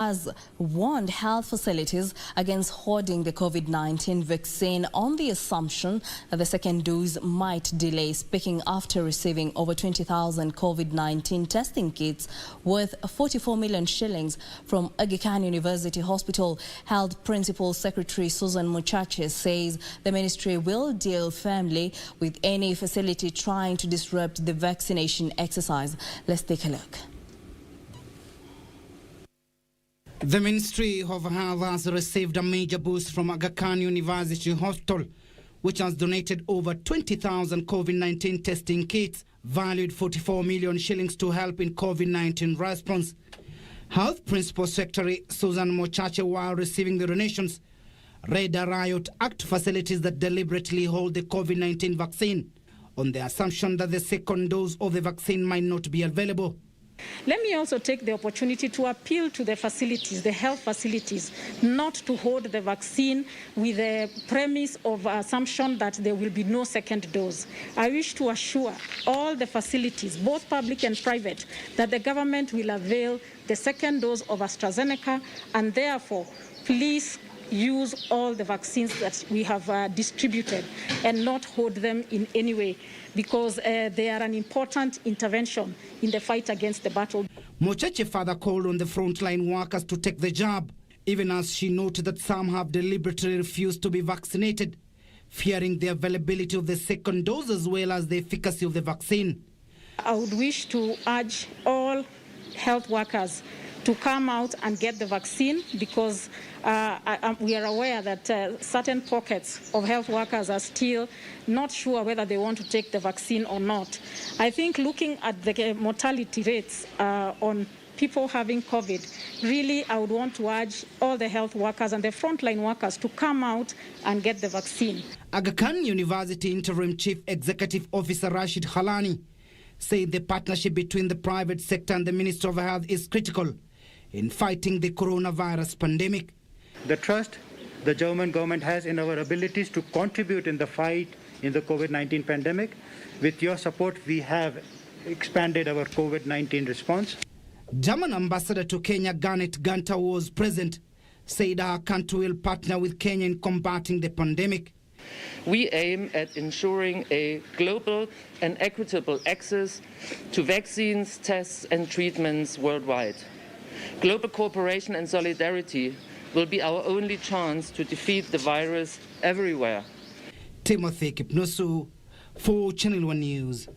has warned health facilities against hoarding the COVID-19 vaccine on the assumption that the second dose might delay, speaking after receiving over 20,000 COVID-19 testing kits worth 44 million shillings from Aga Khan University Hospital. Health Principal Secretary Susan Mochache says the ministry will deal firmly with any facility trying to disrupt the vaccination exercise. Let's take a look. The Ministry of Health has received a major boost from Aga Khan University Hospital, which has donated over 20,000 COVID-19 testing kits valued 44 million shillings to help in COVID-19 response. Health Principal Secretary Susan Mochache, while receiving the donations, read a riot act facilities that deliberately hold the COVID-19 vaccine on the assumption that the second dose of the vaccine might not be available. Let me also take the opportunity to appeal to the facilities, the health facilities, not to hold the vaccine with the premise of assumption that there will be no second dose. I wish to assure all the facilities, both public and private, that the government will avail the second dose of AstraZeneca, and therefore, please use all the vaccines that we have distributed and not hold them in any way, because they are an important intervention in the fight against the battle. Mochache further called on the frontline workers to take the jab, even as she noted that some have deliberately refused to be vaccinated, fearing the availability of the second dose as well as the efficacy of the vaccine. I would wish to urge all health workers to come out and get the vaccine, because we are aware that certain pockets of health workers are still not sure whether they want to take the vaccine or not. I think looking at the mortality rates on people having COVID, really I would want to urge all the health workers and the frontline workers to come out and get the vaccine. Aga Khan University Interim Chief Executive Officer Rashid Halani said the partnership between the private sector and the Ministry of Health is critical in fighting the coronavirus pandemic. The trust the German government has in our abilities to contribute in the fight in the COVID-19 pandemic. With your support, we have expanded our COVID-19 response. German Ambassador to Kenya, Garnet Gunter, was present, said our country will partner with Kenya in combating the pandemic. We aim at ensuring a global and equitable access to vaccines, tests and treatments worldwide. Global cooperation and solidarity will be our only chance to defeat the virus everywhere. Timothy Kipnusu for Channel 1 News.